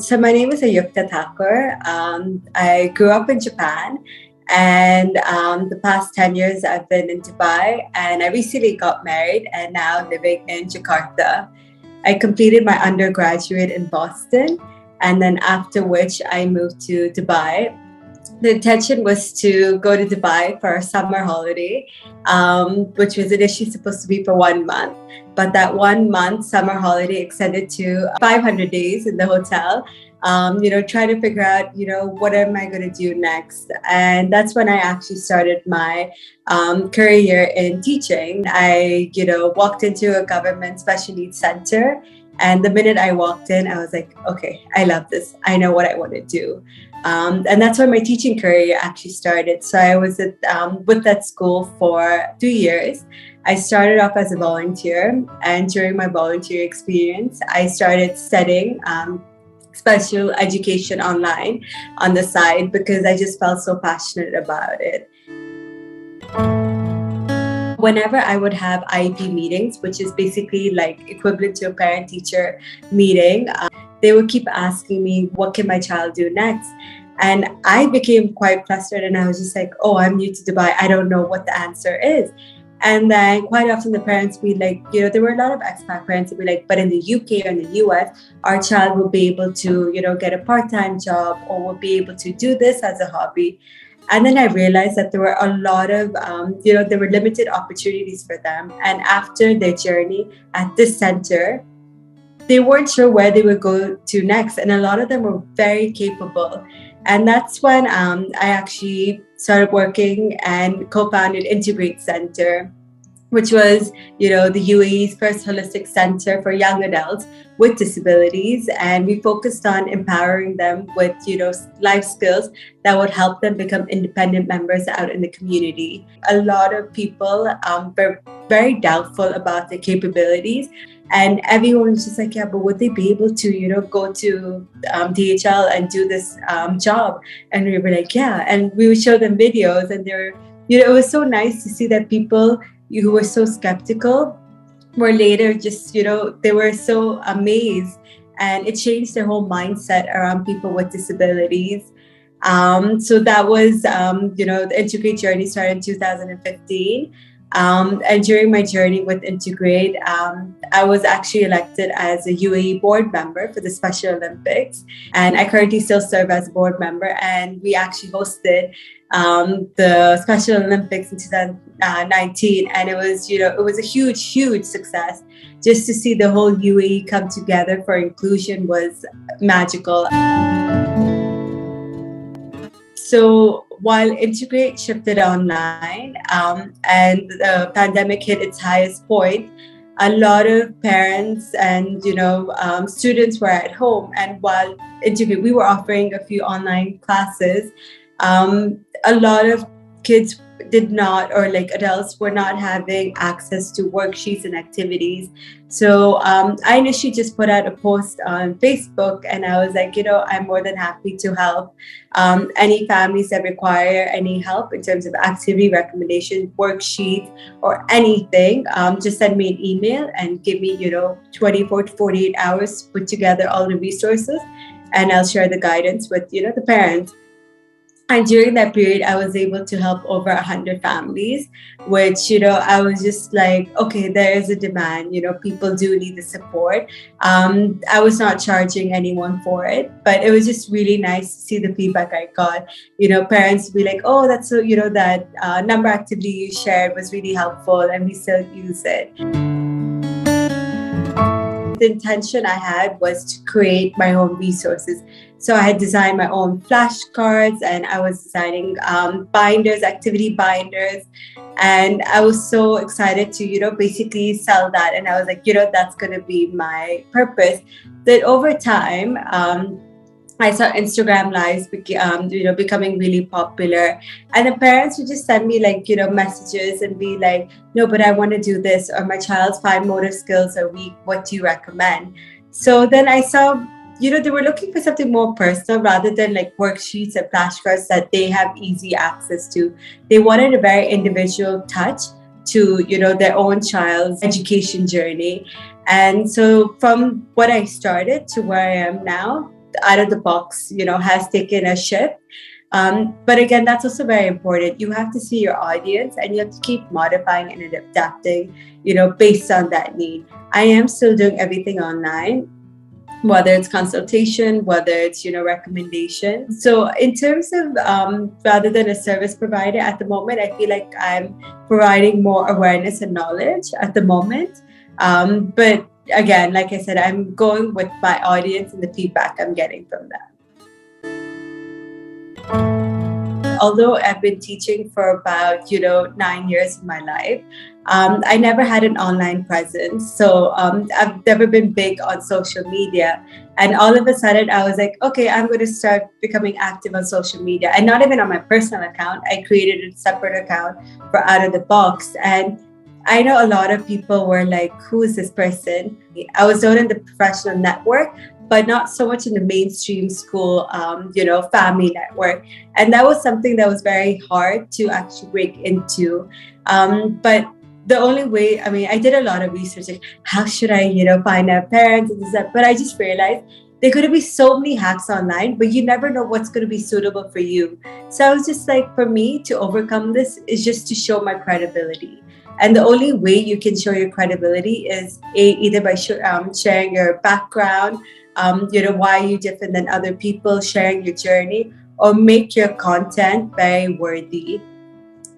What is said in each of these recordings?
So my name is Ayukta Thakur. I grew up in Japan, and the past 10 years I've been in Dubai, and I recently got married and now living in Jakarta. I completed my undergraduate in Boston, and then after which I moved to Dubai. The intention was to go to Dubai for a summer holiday, which was initially supposed to be for 1 month. But that 1 month summer holiday extended to 500 days in the hotel, trying to figure out, what am I going to do next? And that's when I actually started my career in teaching. I, walked into a government special needs center. And the minute I walked in, I was like, okay, I love this. I know what I want to do. And that's where my teaching career actually started. So I was with that school for 2 years. I started off as a volunteer. And during my volunteer experience, I started studying special education online on the side because I just felt so passionate about it. Whenever I would have IEP meetings, which is basically like equivalent to a parent-teacher meeting, they would keep asking me, what can my child do next? And I became quite frustrated and I was just like, oh, I'm new to Dubai. I don't know what the answer is. And then quite often the parents be like, there were a lot of expat parents who be like, but in the UK or in the US, our child will be able to, get a part-time job or will be able to do this as a hobby. And then I realized that there were a lot of, there were limited opportunities for them. And after their journey at this center, they weren't sure where they would go to next. And a lot of them were very capable. And that's when I actually started working and co-founded Integreat Center, which was, the UAE's first holistic center for young adults with disabilities. And we focused on empowering them with, life skills that would help them become independent members out in the community. A lot of people were very doubtful about their capabilities. And everyone was just like, yeah, but would they be able to, go to DHL and do this job? And we were like, yeah. And we would show them videos and they were, it was so nice to see that people who were so skeptical were later just, they were so amazed, and it changed their whole mindset around people with disabilities. So that was, the Integrate journey started in 2015. And during my journey with Integrate, I was actually elected as a UAE board member for the Special Olympics. And I currently still serve as a board member. And we actually hosted the Special Olympics in 2019. And it was, it was a huge, huge success. Just to see the whole UAE come together for inclusion was magical. So while Integrate shifted online and the pandemic hit its highest point, a lot of parents and students were at home. And while Integrate, we were offering a few online classes, a lot of kids did not, or like adults were not having access to worksheets and activities. So I initially just put out a post on Facebook and I was like, I'm more than happy to help any families that require any help in terms of activity recommendations, worksheets, or anything. Just send me an email and give me, 24 to 48 hours to put together all the resources, and I'll share the guidance with, the parents. And during that period, I was able to help over 100 families, which, I was just like, okay, there is a demand, people do need the support. I was not charging anyone for it, but it was just really nice to see the feedback I got. Parents be like, oh, that's so, that number activity you shared was really helpful and we still use it. The intention I had was to create my own resources. So I had designed my own flashcards and I was designing binders, activity binders. And I was so excited to, basically sell that. And I was like, that's going to be my purpose. That over time, I saw Instagram lives, becoming really popular, and the parents would just send me messages and be like, no, but I want to do this, or my child's 5 motor skills are weak. What do you recommend? So then I saw, they were looking for something more personal rather than like worksheets and flashcards that they have easy access to. They wanted a very individual touch to, their own child's education journey. And so from what I started to where I am now, out of the box, has taken a shift. But again, that's also very important. You have to see your audience and you have to keep modifying and adapting, based on that need. I am still doing everything online, whether it's consultation, whether it's, recommendation. So in terms of rather than a service provider at the moment, I feel like I'm providing more awareness and knowledge at the moment. But again, like I said, I'm going with my audience and the feedback I'm getting from them. Although I've been teaching for about, 9 years of my life, I never had an online presence. So I've never been big on social media. And all of a sudden, I was like, okay, I'm going to start becoming active on social media. And not even on my personal account. I created a separate account for Out of the Box. And I know a lot of people were like, who is this person? I was known in the professional network, but not so much in the mainstream school, family network. And that was something that was very hard to actually break into. But the only way, I did a lot of research, like how should I, find out parents and stuff. But I just realized there could be so many hacks online, but you never know what's going to be suitable for you. So I was just like, for me to overcome this is just to show my credibility. And the only way you can show your credibility is either by sharing your background, why you're different than other people, sharing your journey, or make your content very worthy.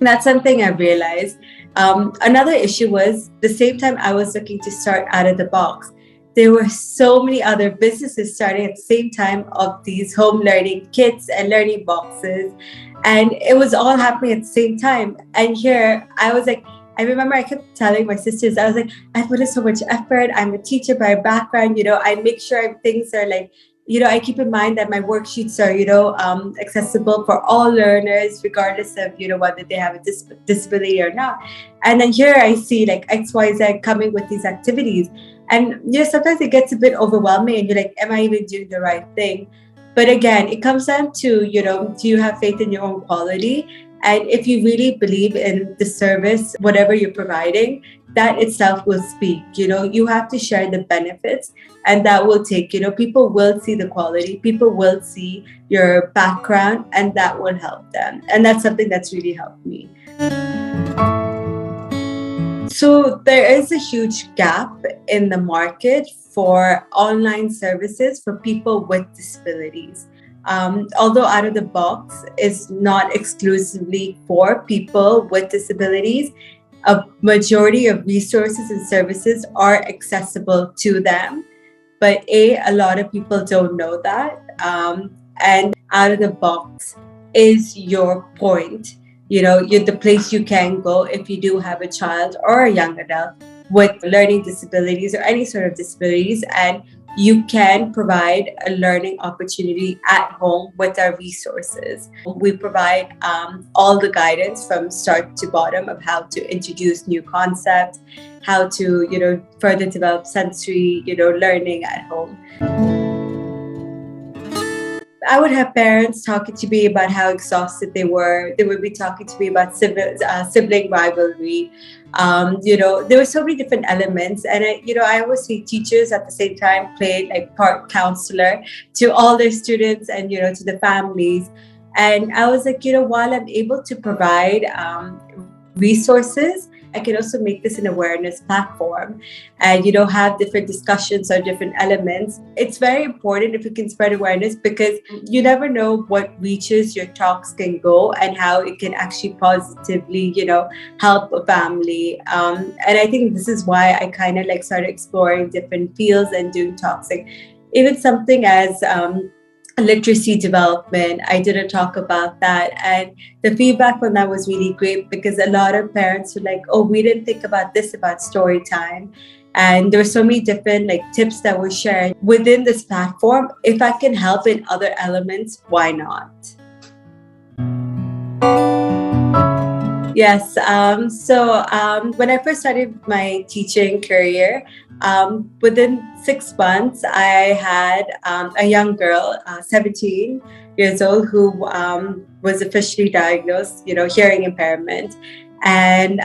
That's something I realized. Another issue was the same time I was looking to start Out of the Box, there were so many other businesses starting at the same time of these home learning kits and learning boxes. And it was all happening at the same time. And here I was like, I remember I kept telling my sisters, I was like, I put in so much effort. I'm a teacher by background, I make sure things are like, I keep in mind that my worksheets are, accessible for all learners, regardless of, whether they have a disability or not. And then here I see like XYZ coming with these activities. And, sometimes it gets a bit overwhelming and you're like, am I even doing the right thing? But again, it comes down to, do you have faith in your own quality? And if you really believe in the service, whatever you're providing, that itself will speak. You have to share the benefits, and that will take, people will see the quality, people will see your background, and that will help them. And that's something that's really helped me. So there is a huge gap in the market for online services for people with disabilities. Although Out of the Box is not exclusively for people with disabilities, a majority of resources and services are accessible to them. But a lot of people don't know that. And Out of the Box is your point. You're the place you can go if you do have a child or a young adult with learning disabilities or any sort of disabilities, and you can provide a learning opportunity at home with our resources. We provide all the guidance from start to bottom of how to introduce new concepts, how to, further develop sensory, learning at home. I would have parents talking to me about how exhausted they were. They would be talking to me about sibling rivalry. There were so many different elements. And, I always see teachers at the same time play like part counselor to all their students and, to the families. And I was like, while I'm able to provide resources, I can also make this an awareness platform and, have different discussions on different elements. It's very important if you can spread awareness, because you never know what reaches your talks can go and how it can actually positively, help a family. And I think this is why I kind of like started exploring different fields and doing talks. Like even something as literacy development, I did a talk about that, and the feedback on that was really great, because a lot of parents were like, oh, we didn't think about this about story time. And there were so many different like tips that were shared within this platform. If I can help in other elements, why not? Yes. So when I first started my teaching career, within 6 months, I had a young girl, 17 years old, who was officially diagnosed, hearing impairment. And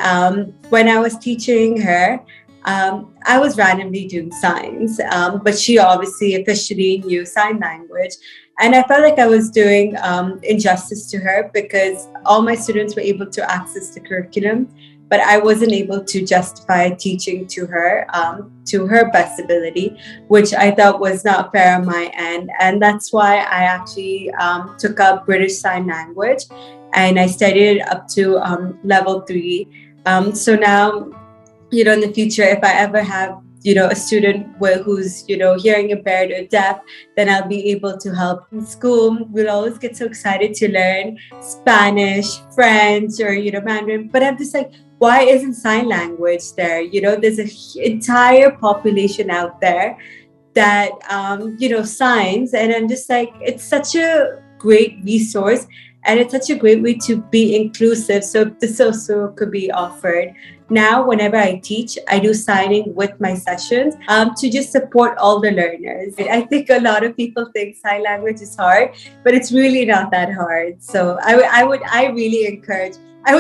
when I was teaching her, I was randomly doing signs, but she obviously officially knew sign language. And I felt like I was doing injustice to her because all my students were able to access the curriculum, but I wasn't able to justify teaching to her best ability, which I thought was not fair on my end. And that's why I actually took up British Sign Language, and I studied it up to level 3. So now, in the future, if I ever have, a student who's, hearing impaired or deaf, then I'll be able to help. In school, we'll always get so excited to learn Spanish, French, or, Mandarin. But I'm just like, why isn't sign language there? There's an entire population out there that, signs. And I'm just like, it's such a great resource. And it's such a great way to be inclusive. So this also could be offered. Now, whenever I teach, I do signing with my sessions to just support all the learners. I think a lot of people think sign language is hard, but it's really not that hard. So I was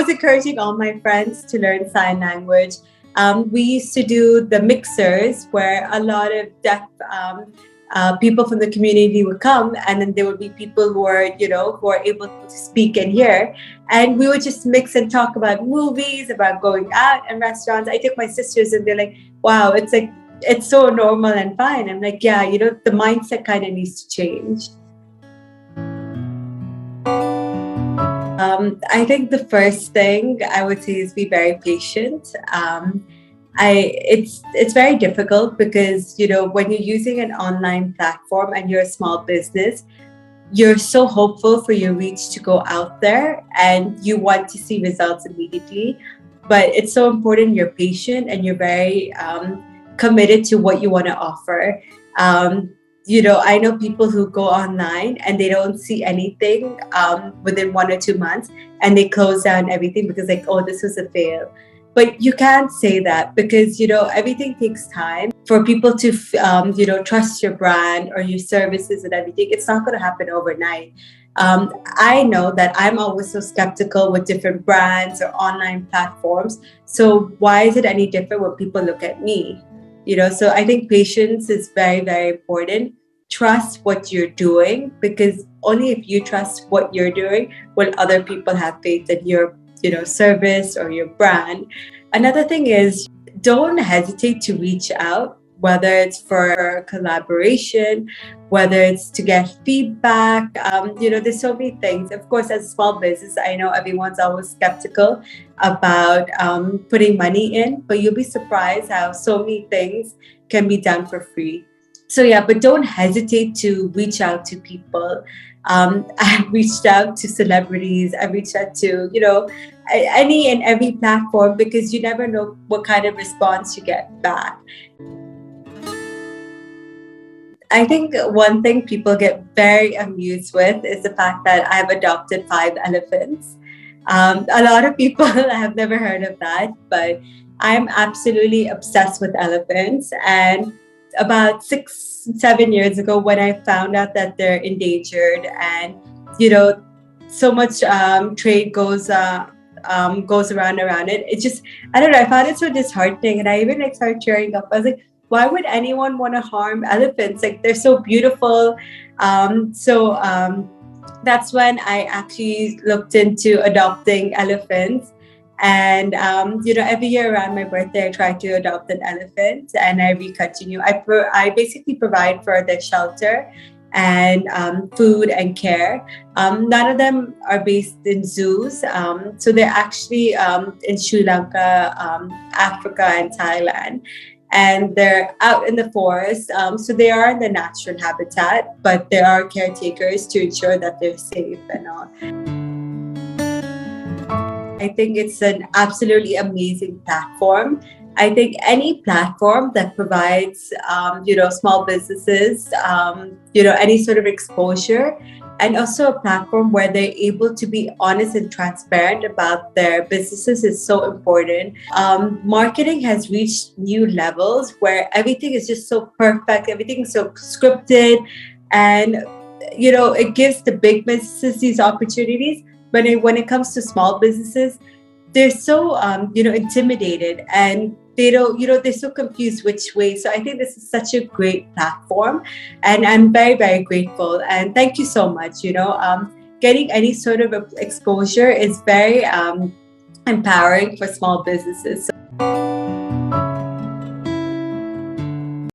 encouraging all my friends to learn sign language. We used to do the mixers where a lot of deaf people from the community would come, and then there would be people who are able to speak and hear, and we would just mix and talk about movies, about going out and restaurants. I took my sisters, and they're like, "Wow, it's so normal and fine." I'm like, "Yeah, the mindset kind of needs to change." I think the first thing I would say is be very patient. It's very difficult because when you're using an online platform and you're a small business, you're so hopeful for your reach to go out there and you want to see results immediately. But it's so important you're patient and you're very committed to what you want to offer. I know people who go online and they don't see anything within 1 or 2 months, and they close down everything because this was a fail. But you can't say that because, everything takes time for people to, trust your brand or your services and everything. It's not going to happen overnight. I know that I'm always so skeptical with different brands or online platforms. So why is it any different when people look at me? So I think patience is very, very important. Trust what you're doing, because only if you trust what you're doing will other people have faith in your service or your brand. Another thing is, don't hesitate to reach out, whether it's for collaboration, whether it's to get feedback. There's so many things. Of course, as a small business, I know everyone's always skeptical about putting money in, but you'll be surprised how so many things can be done for free. So yeah, but don't hesitate to reach out to people. I reached out to celebrities. I reached out to, any and every platform, because you never know what kind of response you get back. I think one thing people get very amused with is the fact that I've adopted 5 elephants. A lot of people have never heard of that, but I'm absolutely obsessed with elephants. And about 6-7 years ago, when I found out that they're endangered and so much trade goes around it, it just, I don't know, I found it so disheartening, and I even started tearing up. I was like, why would anyone want to harm elephants? They're so beautiful. That's when I actually looked into adopting elephants. And, every year around my birthday, I try to adopt an elephant, and I continue. I basically provide for their shelter and food and care. None of them are based in zoos. So they're actually in Sri Lanka, Africa, and Thailand. And they're out in the forest. So they are in the natural habitat, but there are caretakers to ensure that they're safe and all. I think it's an absolutely amazing platform. I think any platform that provides, small businesses, any sort of exposure, and also a platform where they're able to be honest and transparent about their businesses is so important. Marketing has reached new levels where everything is just so perfect, everything is so scripted, and, it gives the big businesses these opportunities. But when it comes to small businesses, they're so intimidated, and they don't, they're so confused which way. So I think this is such a great platform, and I'm very, very grateful, and thank you so much. Getting any sort of exposure is very empowering for small businesses.